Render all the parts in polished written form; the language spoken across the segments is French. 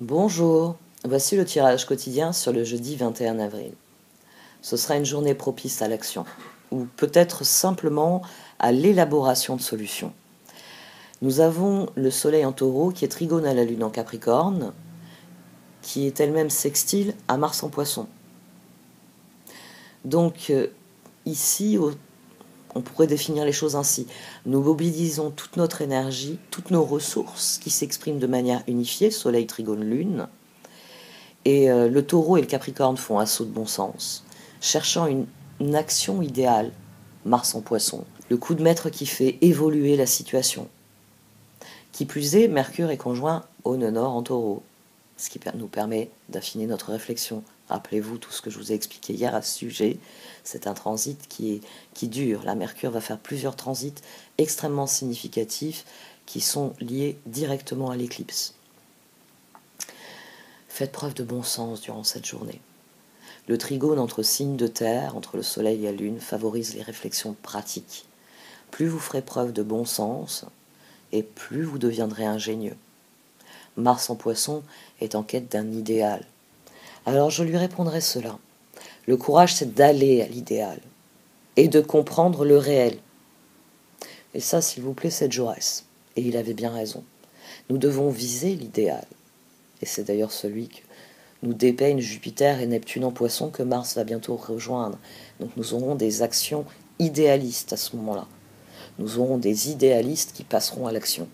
Bonjour, voici le tirage quotidien sur le jeudi 21 avril. Ce sera une journée propice à l'action, ou peut-être simplement à l'élaboration de solutions. Nous avons le soleil en taureau qui est trigone à la lune en capricorne, qui est elle-même sextile à Mars en poisson. Donc ici, on pourrait définir les choses ainsi. Nous mobilisons toute notre énergie, toutes nos ressources qui s'expriment de manière unifiée, soleil, trigone, lune. Et le taureau et le capricorne font un saut de bon sens, cherchant une action idéale, Mars en poisson, le coup de maître qui fait évoluer la situation. Qui plus est, Mercure est conjoint au nœud nord en taureau, ce qui nous permet d'affiner notre réflexion. Rappelez-vous tout ce que je vous ai expliqué hier à ce sujet. C'est un transit qui dure. La Mercure va faire plusieurs transits extrêmement significatifs qui sont liés directement à l'éclipse. Faites preuve de bon sens durant cette journée. Le trigone entre signes de terre, entre le soleil et la lune, favorise les réflexions pratiques. Plus vous ferez preuve de bon sens, et plus vous deviendrez ingénieux. Mars en poisson est en quête d'un idéal. Alors je lui répondrai cela. Le courage, c'est d'aller à l'idéal, et de comprendre le réel. Et ça, s'il vous plaît, c'est Jaurès. Et il avait bien raison. Nous devons viser l'idéal. Et c'est d'ailleurs celui que nous dépeignent Jupiter et Neptune en poisson que Mars va bientôt rejoindre. Donc nous aurons des actions idéalistes à ce moment-là. Nous aurons des idéalistes qui passeront à l'action.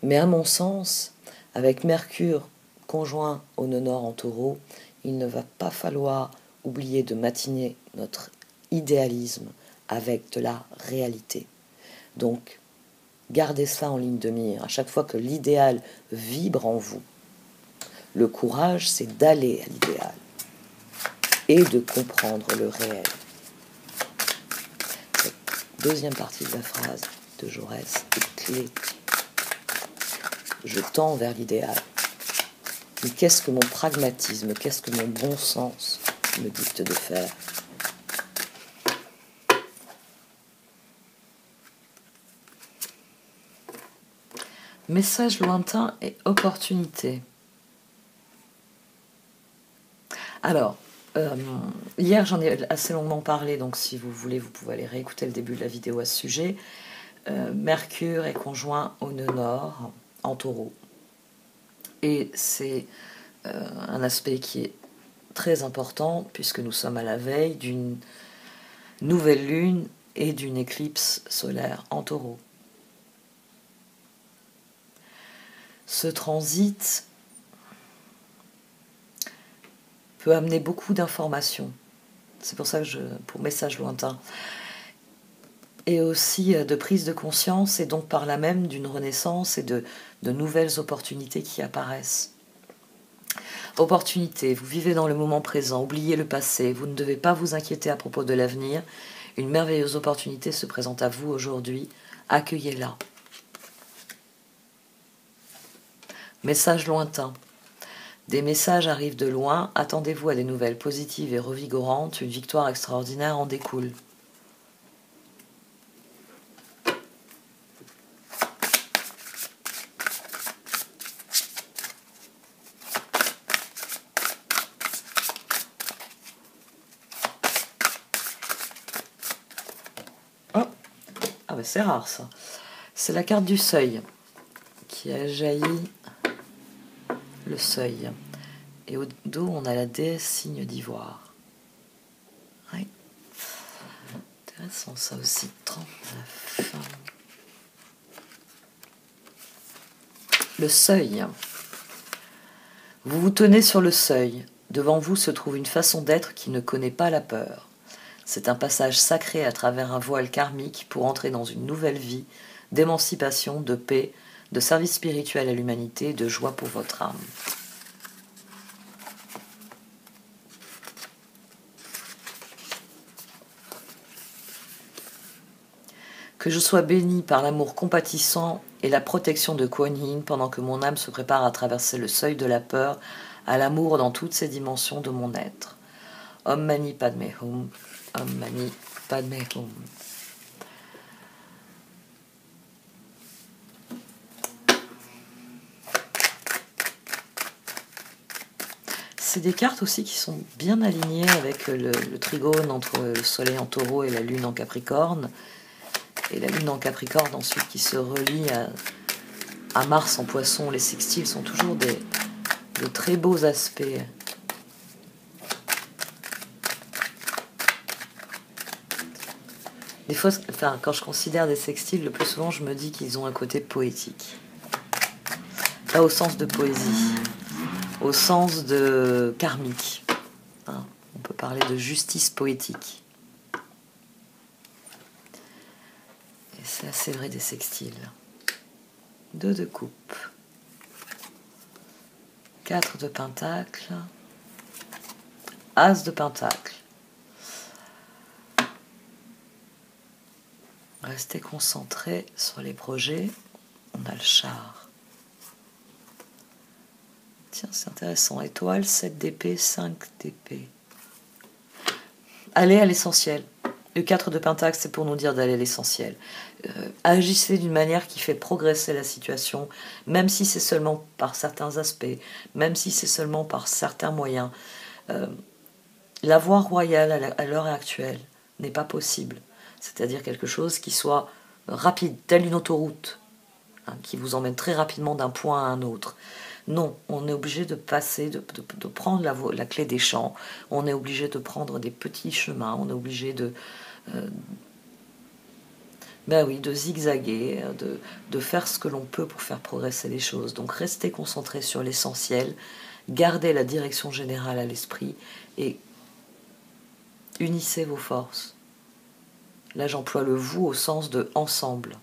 Mais à mon sens, avec Mercure conjoint au nœud nord en taureau, il ne va pas falloir oublier de matiner notre idéalisme avec de la réalité. Donc, gardez cela en ligne de mire. À chaque fois que l'idéal vibre en vous, le courage, c'est d'aller à l'idéal et de comprendre le réel. Cette deuxième partie de la phrase de Jaurès est clé. Je tends vers l'idéal. Mais qu'est-ce que mon pragmatisme, qu'est-ce que mon bon sens me dicte de faire ? Message lointain et opportunité. Alors, hier j'en ai assez longuement parlé, donc si vous voulez, vous pouvez aller réécouter le début de la vidéo à ce sujet. Mercure est conjoint au nœud nord en taureau. Et c'est un aspect qui est très important puisque nous sommes à la veille d'une nouvelle lune et d'une éclipse solaire en taureau. Ce transit peut amener beaucoup d'informations. C'est pour ça que pour message lointain. Et aussi de prise de conscience et donc par là même d'une renaissance et de nouvelles opportunités qui apparaissent. Opportunité, vous vivez dans le moment présent, oubliez le passé, vous ne devez pas vous inquiéter à propos de l'avenir. Une merveilleuse opportunité se présente à vous aujourd'hui, accueillez-la. Message lointain. Des messages arrivent de loin, attendez-vous à des nouvelles positives et revigorantes, une victoire extraordinaire en découle. Ah ben c'est rare ça. C'est la carte du seuil qui a jailli le seuil. Et au dos, on a la déesse signe d'ivoire. Oui. Intéressant ça aussi. 39. Le seuil. Vous vous tenez sur le seuil. Devant vous se trouve une façon d'être qui ne connaît pas la peur. C'est un passage sacré à travers un voile karmique pour entrer dans une nouvelle vie d'émancipation, de paix, de service spirituel à l'humanité, de joie pour votre âme. Que je sois béni par l'amour compatissant et la protection de Kuan Yin pendant que mon âme se prépare à traverser le seuil de la peur à l'amour dans toutes ses dimensions de mon être. Om Mani Padme Hum, Om Mani Padme Hum. c'est des cartes aussi qui sont bien alignées avec le trigone entre le soleil en taureau et la lune en capricorne. Et la lune en capricorne ensuite qui se relie à Mars en poisson. Les sextiles sont toujours de très beaux aspects. Des fois, enfin, quand je considère des sextiles, le plus souvent je me dis qu'ils ont un côté poétique. Pas au sens de poésie, au sens de karmique. Hein, on peut parler de justice poétique. Et c'est assez vrai des sextiles. 2 de coupe. 4 de pentacle. As de pentacle. Restez concentrés sur les projets. On a le char. Tiens, c'est intéressant. Étoile, 7 d'épée, 5 d'épée. Allez à l'essentiel. Le 4 de pentacle, c'est pour nous dire d'aller à l'essentiel. Agissez d'une manière qui fait progresser la situation, même si c'est seulement par certains aspects, même si c'est seulement par certains moyens. La voie royale à l'heure actuelle n'est pas possible. C'est-à-dire quelque chose qui soit rapide, telle une autoroute, hein, qui vous emmène très rapidement d'un point à un autre. Non, on est obligé de passer, de prendre la clé des champs, on est obligé de prendre des petits chemins, on est obligé de zigzaguer, de faire ce que l'on peut pour faire progresser les choses. Donc restez concentrés sur l'essentiel, gardez la direction générale à l'esprit et unissez vos forces. Là, j'emploie le vous au sens de ensemble,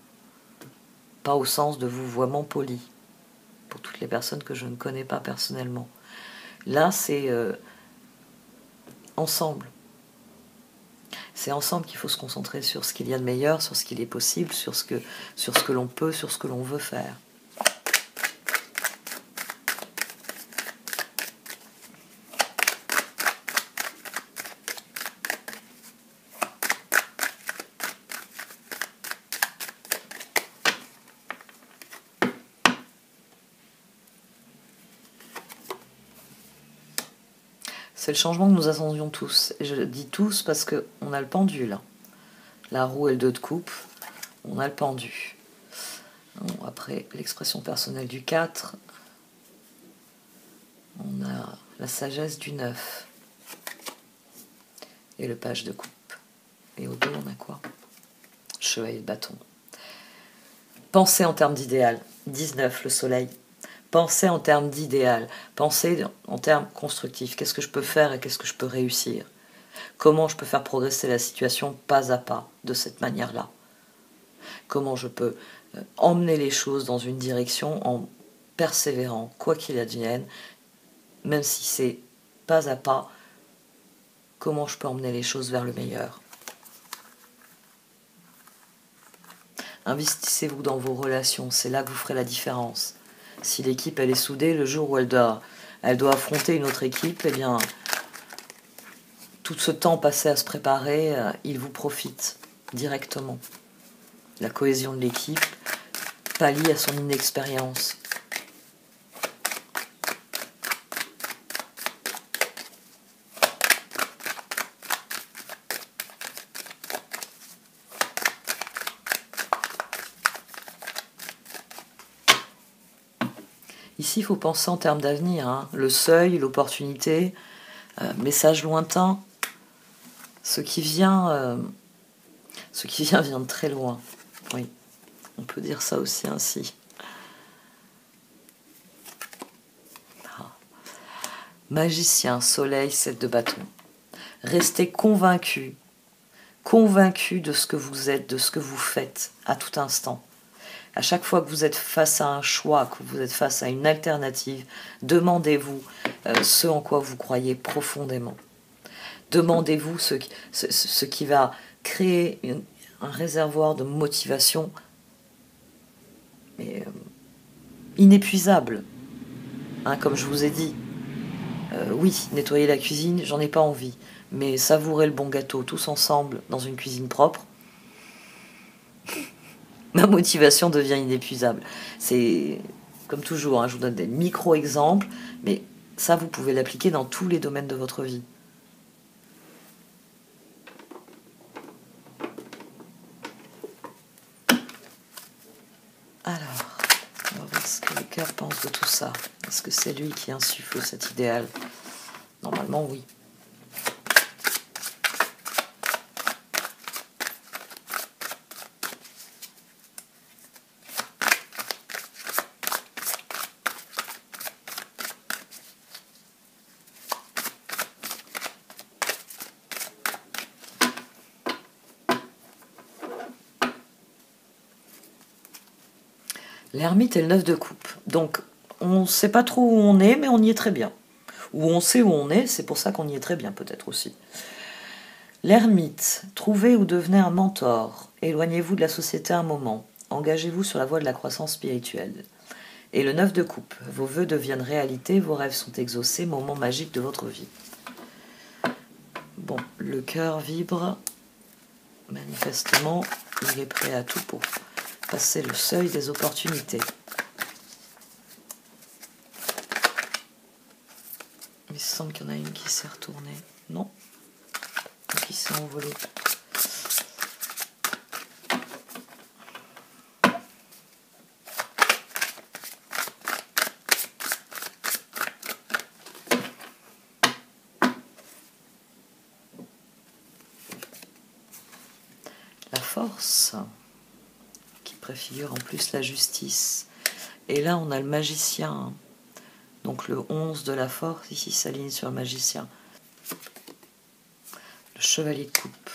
pas au sens de vouvoiement poli, pour toutes les personnes que je ne connais pas personnellement. Là, c'est ensemble. C'est ensemble qu'il faut se concentrer sur ce qu'il y a de meilleur, sur ce qu'il est possible, sur ce que l'on peut, sur ce que l'on veut faire. C'est le changement que nous attendions tous. Et je dis tous parce qu'on a le pendule. La roue et le 2 de coupe, on a le pendu. Bon, après, l'expression personnelle du 4, on a la sagesse du 9 et le page de coupe. Et au 2, on a quoi? Chevalier de bâton. Pensez en termes d'idéal. 19, le soleil. Pensez en termes d'idéal, pensez en termes constructifs. Qu'est-ce que je peux faire et qu'est-ce que je peux réussir? Comment je peux faire progresser la situation pas à pas de cette manière-là? Comment je peux emmener les choses dans une direction en persévérant, quoi qu'il advienne, même si c'est pas à pas, comment je peux emmener les choses vers le meilleur? Investissez-vous dans vos relations, c'est là que vous ferez la différence. Si l'équipe elle est soudée, le jour où elle doit affronter une autre équipe, eh bien, tout ce temps passé à se préparer, il vous profite directement. La cohésion de l'équipe pallie à son inexpérience. Ici, il faut penser en termes d'avenir, hein. Le seuil, l'opportunité, message lointain. Ce qui vient vient de très loin. Oui, on peut dire ça aussi ainsi. Ah. Magicien, soleil, 7 de bâton. Restez convaincus de ce que vous êtes, de ce que vous faites à tout instant. À chaque fois que vous êtes face à un choix, que vous êtes face à une alternative, demandez-vous ce en quoi vous croyez profondément. Demandez-vous ce qui va créer un réservoir de motivation inépuisable. Hein, comme je vous ai dit, oui, nettoyer la cuisine, j'en ai pas envie, mais savourer le bon gâteau tous ensemble dans une cuisine propre, ma motivation devient inépuisable. C'est comme toujours, hein, je vous donne des micro-exemples, mais Ça, vous pouvez l'appliquer dans tous les domaines de votre vie. Alors, on va voir ce que le cœur pense de tout ça. Est-ce que c'est lui qui insuffle cet idéal? Normalement, oui. L'ermite et le 9 de coupe. Donc, on ne sait pas trop où on est, mais on y est très bien. Ou on sait où on est, c'est pour ça qu'on y est très bien, peut-être aussi. L'ermite, trouvez ou devenez un mentor. Éloignez-vous de la société un moment. Engagez-vous sur la voie de la croissance spirituelle. Et le 9 de coupe, vos vœux deviennent réalité, vos rêves sont exaucés, moment magique de votre vie. Bon, le cœur vibre. Manifestement, il est prêt à tout pour passer le seuil des opportunités. Il semble qu'il y en a une qui s'est retournée. Non, qui s'est envolée. La force, qui préfigure en plus la justice. Et là, on a le magicien. Donc le 11 de la force, ici, s'aligne sur le magicien. Le chevalier de coupe.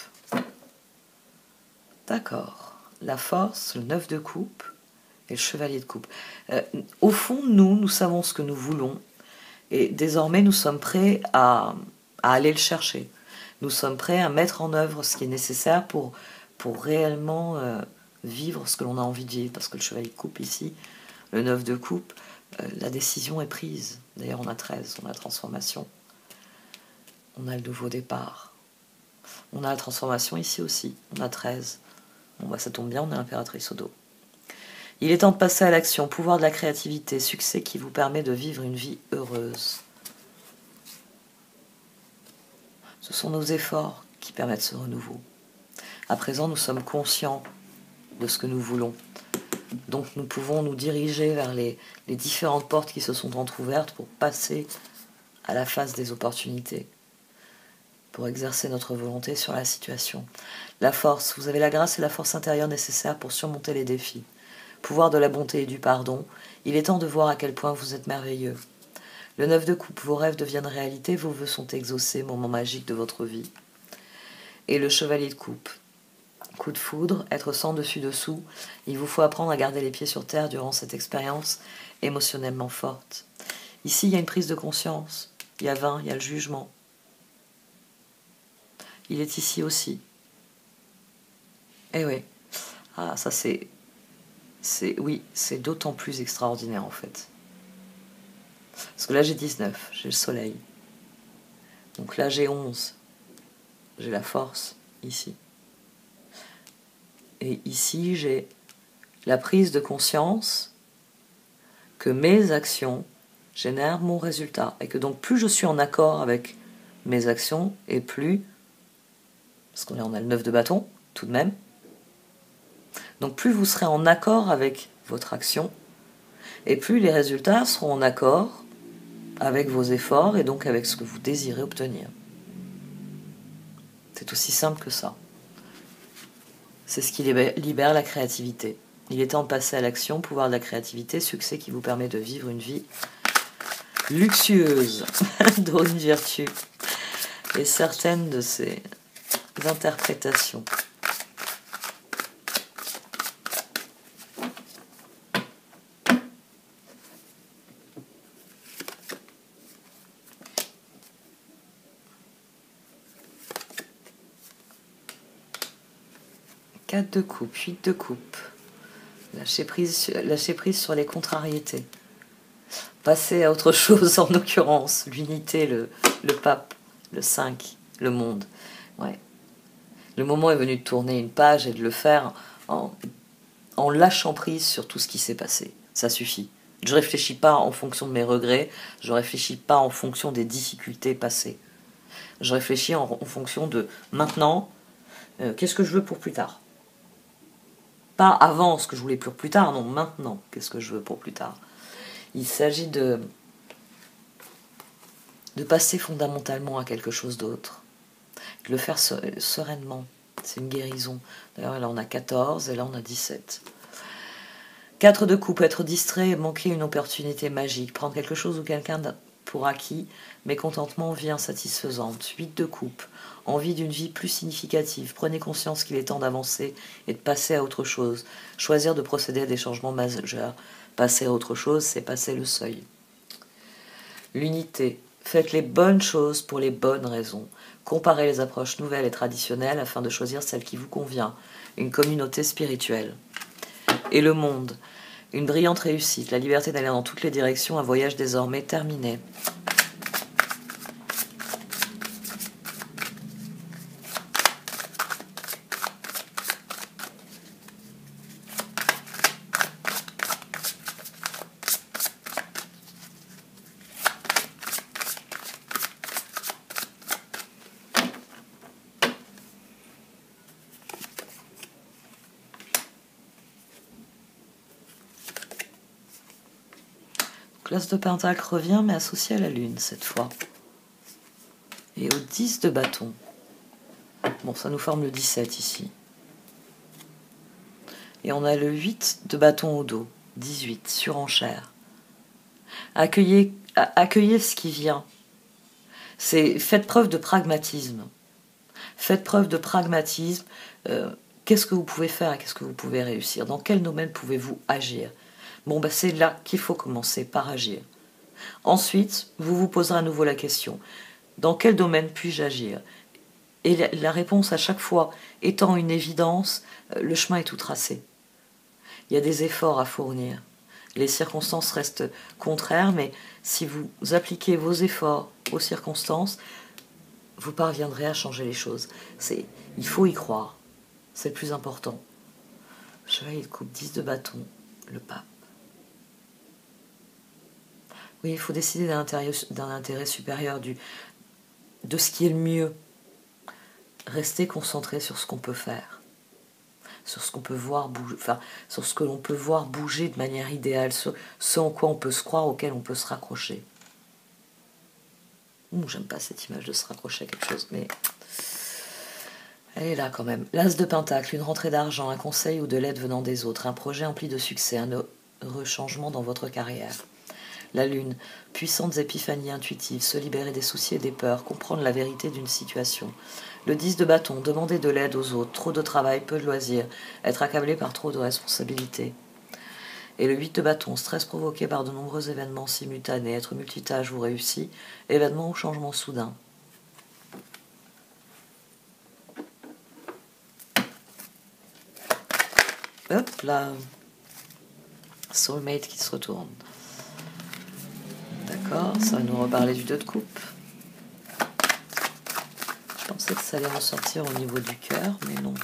D'accord. La force, le 9 de coupe et le chevalier de coupe. Au fond, nous savons ce que nous voulons. Et désormais, nous sommes prêts à aller le chercher. Nous sommes prêts à mettre en œuvre ce qui est nécessaire pour réellement vivre ce que l'on a envie de vivre. Parce que le chevalier de coupe ici, le 9 de coupe, la décision est prise. D'ailleurs, on a 13, on a la transformation. On a le nouveau départ. On a la transformation ici aussi, on a 13. Bon, bah, ça tombe bien, on est impératrice au dos. Il est temps de passer à l'action, pouvoir de la créativité, succès qui vous permet de vivre une vie heureuse. Ce sont nos efforts qui permettent ce renouveau. À présent, nous sommes conscients de ce que nous voulons. Donc nous pouvons nous diriger vers les différentes portes qui se sont entr'ouvertes pour passer à la phase des opportunités, pour exercer notre volonté sur la situation. La force, vous avez la grâce et la force intérieure nécessaires pour surmonter les défis. Pouvoir de la bonté et du pardon, il est temps de voir à quel point vous êtes merveilleux. Le 9 de coupe, vos rêves deviennent réalité, vos vœux sont exaucés, moment magique de votre vie. Et le chevalier de coupe, coup de foudre, être sans dessus-dessous, il vous faut apprendre à garder les pieds sur terre durant cette expérience émotionnellement forte. Ici, il y a une prise de conscience, il y a 20, il y a le jugement. Il est ici aussi. Eh oui. Ah, ça oui, c'est d'autant plus extraordinaire en fait. Parce que là j'ai 19, j'ai le soleil. Donc là j'ai 11, j'ai la force ici. Et ici j'ai la prise de conscience que mes actions génèrent mon résultat. Et que donc plus je suis en accord avec mes actions et plus, parce qu'on a le 9 de bâton tout de même, donc plus vous serez en accord avec votre action, et plus les résultats seront en accord avec vos efforts et donc avec ce que vous désirez obtenir. C'est aussi simple que ça. C'est ce qui libère la créativité. Il est temps de passer à l'action, pouvoir de la créativité, succès qui vous permet de vivre une vie luxueuse, dont une vertu. Et certaines de ces interprétations. Quatre de coupe, 8 de coupe. Lâcher prise sur les contrariétés. Passer à autre chose, en l'occurrence. L'unité, le pape, le 5, le monde. Ouais. Le moment est venu de tourner une page et de le faire en lâchant prise sur tout ce qui s'est passé. Ça suffit. Je réfléchis pas en fonction de mes regrets, je réfléchis pas en fonction des difficultés passées. Je réfléchis en fonction de maintenant, qu'est-ce que je veux pour plus tard. Pas avant ce que je voulais pour plus tard, non, maintenant, qu'est-ce que je veux pour plus tard. Il s'agit de passer fondamentalement à quelque chose d'autre, de le faire sereinement. C'est une guérison. D'ailleurs, là on a 14 et là on a 17. 4 de coupe, être distrait et manquer une opportunité magique, prendre quelque chose ou quelqu'un pour acquis, mécontentement, vie insatisfaisante. 8 de coupe, envie d'une vie plus significative, prenez conscience qu'il est temps d'avancer et de passer à autre chose, choisir de procéder à des changements majeurs. Passer à autre chose, c'est passer le seuil. L'unité, faites les bonnes choses pour les bonnes raisons. Comparez les approches nouvelles et traditionnelles afin de choisir celle qui vous convient, une communauté spirituelle. Et le monde, une brillante réussite, la liberté d'aller dans toutes les directions, un voyage désormais terminé. L'as de pentacle revient, mais associé à la lune cette fois. Et au 10 de bâton. Bon, ça nous forme le 17 ici. Et on a le 8 de bâton au dos. 18, surenchère. Accueillez ce qui vient. Faites preuve de pragmatisme. Faites preuve de pragmatisme. Qu'est-ce que vous pouvez faire et qu'est-ce que vous pouvez réussir? Dans quel domaine pouvez-vous agir? Bon, c'est là qu'il faut commencer par agir. Ensuite, vous vous poserez à nouveau la question. Dans quel domaine puis-je agir? Et la réponse à chaque fois étant une évidence, le chemin est tout tracé. Il y a des efforts à fournir. Les circonstances restent contraires, mais si vous appliquez vos efforts aux circonstances, vous parviendrez à changer les choses. Il faut y croire. C'est le plus important. Chevalier de coupe, 10 de bâton, le pape. Oui, il faut décider d'un intérêt supérieur, de ce qui est le mieux. Restez concentré sur ce qu'on peut faire, sur ce qu'on peut voir bouger, sur ce que l'on peut voir bouger de manière idéale, sur ce en quoi on peut se croire, auquel on peut se raccrocher. J'aime pas cette image de se raccrocher à quelque chose, mais elle est là quand même. L'as de pentacle, une rentrée d'argent, un conseil ou de l'aide venant des autres, un projet empli de succès, un heureux changement dans votre carrière. La lune, puissantes épiphanies intuitives, se libérer des soucis et des peurs, comprendre la vérité d'une situation. Le 10 de bâton, demander de l'aide aux autres, trop de travail, peu de loisirs, être accablé par trop de responsabilités. Et le 8 de bâton, stress provoqué par de nombreux événements simultanés, être multitâche ou réussi, événement ou changement soudain. Hop là, soulmate qui se retourne. D'accord, ça va nous reparler du 2 de coupe. Je pensais que ça allait ressortir au niveau du cœur, mais non.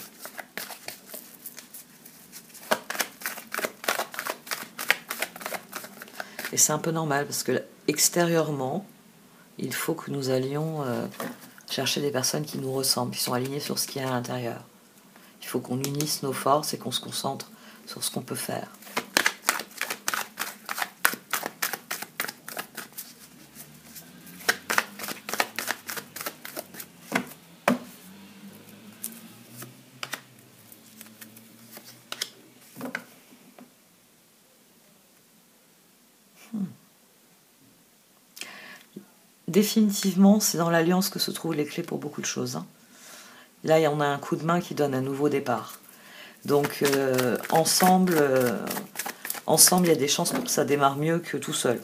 Et c'est un peu normal, parce que extérieurement, il faut que nous allions chercher des personnes qui nous ressemblent, qui sont alignées sur ce qu'il y a à l'intérieur. Il faut qu'on unisse nos forces et qu'on se concentre sur ce qu'on peut faire. Définitivement, c'est dans l'alliance que se trouvent les clés pour beaucoup de choses. Là, on a un coup de main qui donne un nouveau départ. Donc, ensemble, il y a des chances pour que ça démarre mieux que tout seul.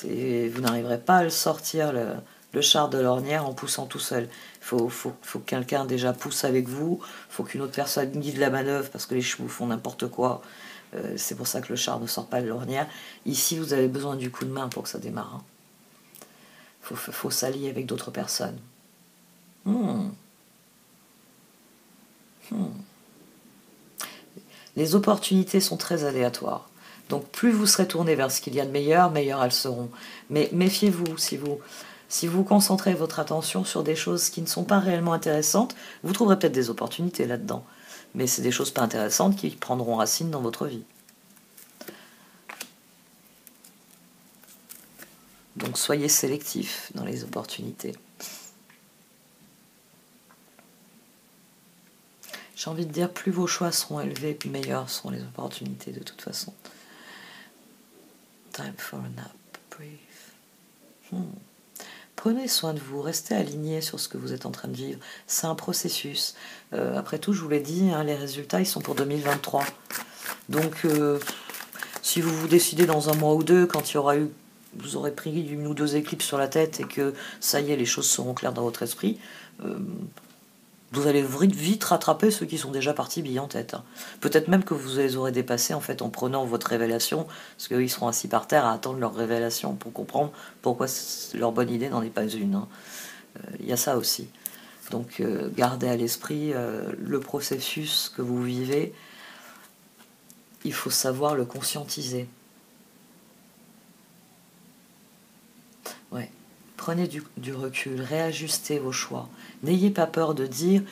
Vous n'arriverez pas à le sortir, le char de l'ornière, en poussant tout seul. Il faut que quelqu'un déjà pousse avec vous. Il faut qu'une autre personne guide la manœuvre, parce que les chevaux font n'importe quoi. C'est pour ça que le char ne sort pas de l'ornière. Ici, vous avez besoin du coup de main pour que ça démarre. Faut s'allier avec d'autres personnes. Les opportunités sont très aléatoires. Donc plus vous serez tourné vers ce qu'il y a de meilleur, meilleures elles seront. Mais méfiez-vous, si vous concentrez votre attention sur des choses qui ne sont pas réellement intéressantes, vous trouverez peut-être des opportunités là-dedans. Mais c'est des choses pas intéressantes qui prendront racine dans votre vie. Donc soyez sélectif dans les opportunités. J'ai envie de dire, plus vos choix seront élevés, meilleures seront les opportunités de toute façon. Time for a nap, breathe. Prenez soin de vous, restez aligné sur ce que vous êtes en train de vivre. C'est un processus. Après tout, je vous l'ai dit, hein, les résultats, ils sont pour 2023. Donc, si vous vous décidez dans un mois ou deux, quand vous aurez pris une ou deux éclipses sur la tête et que ça y est, les choses seront claires dans votre esprit, vous allez vite rattraper ceux qui sont déjà partis billes en tête. Hein. Peut-être même que vous les aurez dépassés en fait en prenant votre révélation, parce qu'eux ils seront assis par terre à attendre leur révélation pour comprendre pourquoi leur bonne idée n'en est pas une. Hein. Y a ça aussi. Donc gardez à l'esprit le processus que vous vivez. Il faut savoir le conscientiser. Ouais. Prenez du recul, réajustez vos choix. N'ayez pas peur de dire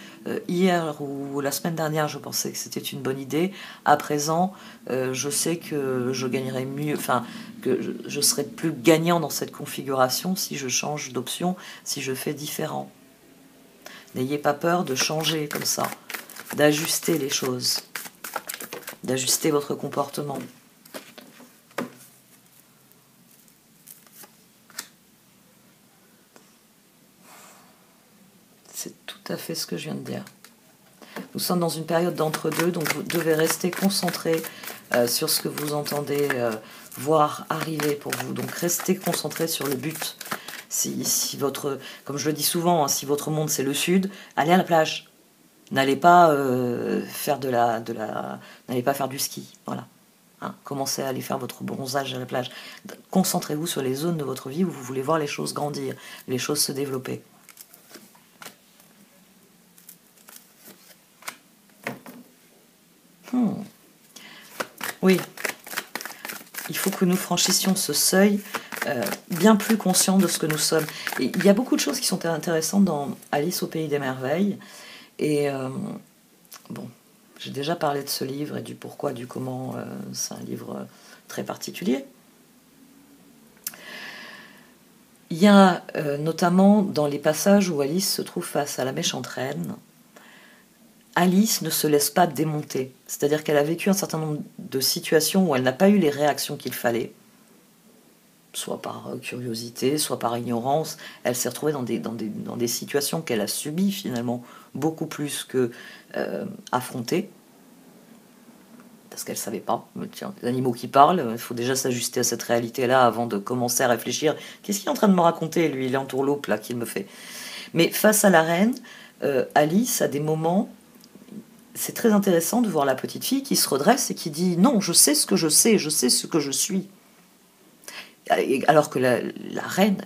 hier ou la semaine dernière je pensais que c'était une bonne idée. À présent, je sais que je gagnerai mieux, enfin que je serai plus gagnant dans cette configuration si je change d'option, si je fais différent. N'ayez pas peur de changer comme ça, d'ajuster les choses, d'ajuster votre comportement. C'est tout à fait ce que je viens de dire. Nous sommes dans une période d'entre-deux, donc vous devez rester concentré sur ce que vous entendez voir arriver pour vous. Donc restez concentré sur le but. Si votre, comme je le dis souvent, hein, si votre monde c'est le sud, allez à la plage. N'allez pas n'allez pas faire du ski. Voilà. Hein, commencez à aller faire votre bronzage à la plage. Concentrez-vous sur les zones de votre vie où vous voulez voir les choses grandir, les choses se développer. Oui, il faut que nous franchissions ce seuil bien plus conscients de ce que nous sommes. Et il y a beaucoup de choses qui sont intéressantes dans Alice au Pays des Merveilles. Et bon, j'ai déjà parlé de ce livre et du pourquoi, du comment. C'est un livre très particulier. Il y a notamment dans les passages où Alice se trouve face à la méchante reine, Alice ne se laisse pas démonter. C'est-à-dire qu'elle a vécu un certain nombre de situations où elle n'a pas eu les réactions qu'il fallait, soit par curiosité, soit par ignorance. Elle s'est retrouvée dans des situations qu'elle a subies finalement beaucoup plus que affrontées, parce qu'elle ne savait pas. Tiens, les animaux qui parlent, il faut déjà s'ajuster à cette réalité-là avant de commencer à réfléchir. Qu'est-ce qu'il est en train de me raconter, lui, il est entourloupe là qu'il me fait. Mais face à la reine, Alice, à des moments, c'est très intéressant de voir la petite fille qui se redresse et qui dit « Non, je sais ce que je sais, je sais ce que je suis ». Alors que la reine,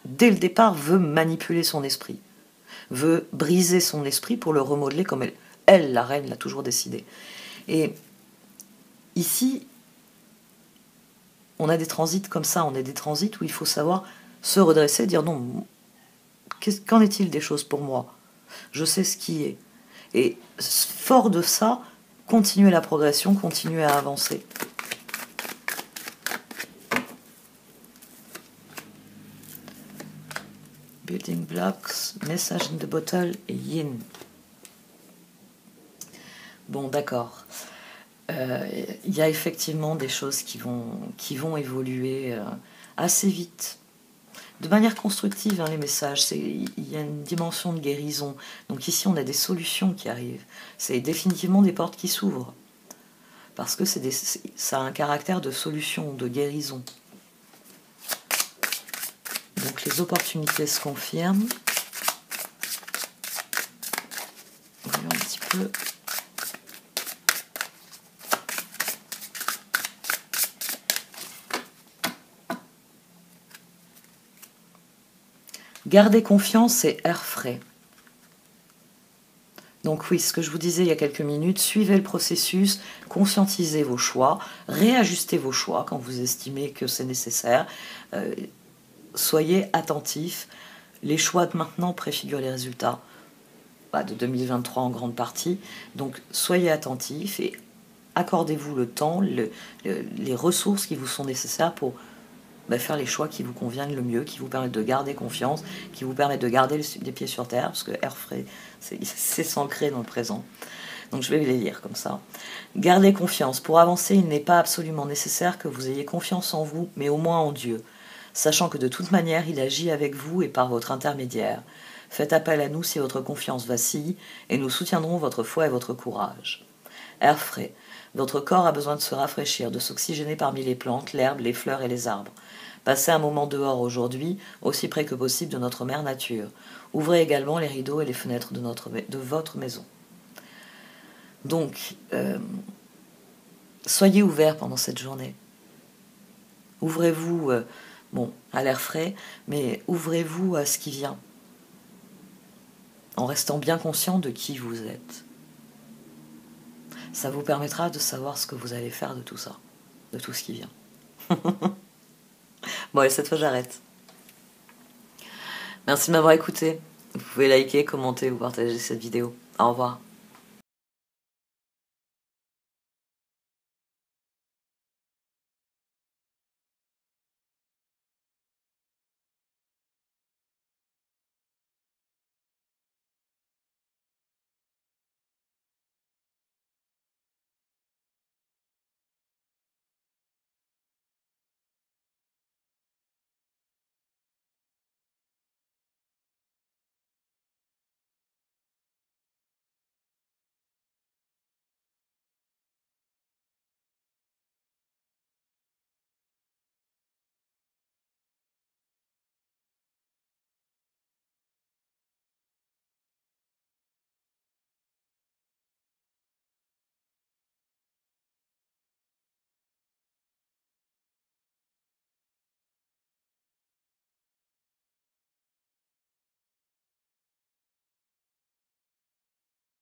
dès le départ, veut manipuler son esprit, veut briser son esprit pour le remodeler comme elle, la reine, l'a toujours décidé. Et ici, on a des transits comme ça, on a des transits où il faut savoir se redresser, dire « Non, qu'en est-il des choses pour moi ? Je sais ce qui est. » Et fort de ça, continuer la progression, continuer à avancer. Building blocks, message in the bottle et yin. Bon, d'accord. Il y a effectivement des choses qui vont évoluer assez vite. De manière constructive, hein, les messages, il y a une dimension de guérison. Donc ici, on a des solutions qui arrivent. C'est définitivement des portes qui s'ouvrent. Parce que ça a un caractère de solution, de guérison. Donc les opportunités se confirment. Voyons un petit peu. Gardez confiance et air frais. Donc oui, ce que je vous disais il y a quelques minutes, suivez le processus, conscientisez vos choix, réajustez vos choix quand vous estimez que c'est nécessaire. Soyez attentifs. Les choix de maintenant préfigurent les résultats de 2023 en grande partie. Donc soyez attentifs et accordez-vous le temps, les ressources qui vous sont nécessaires pour faire les choix qui vous conviennent le mieux, qui vous permettent de garder confiance, qui vous permettent de garder les pieds sur terre, parce que air frais, c'est s'ancrer dans le présent. Donc je vais les lire comme ça. Gardez confiance. Pour avancer, il n'est pas absolument nécessaire que vous ayez confiance en vous, mais au moins en Dieu, sachant que de toute manière, il agit avec vous et par votre intermédiaire. Faites appel à nous si votre confiance vacille, et nous soutiendrons votre foi et votre courage. Air frais. Votre corps a besoin de se rafraîchir, de s'oxygéner parmi les plantes, l'herbe, les fleurs et les arbres. Passez un moment dehors aujourd'hui, aussi près que possible de notre mère nature. Ouvrez également les rideaux et les fenêtres de votre maison. Donc, soyez ouverts pendant cette journée. Ouvrez-vous, à l'air frais, mais ouvrez-vous à ce qui vient, en restant bien conscient de qui vous êtes. Ça vous permettra de savoir ce que vous allez faire de tout ça, de tout ce qui vient. Bon, et cette fois, j'arrête. Merci de m'avoir écouté. Vous pouvez liker, commenter ou partager cette vidéo. Au revoir.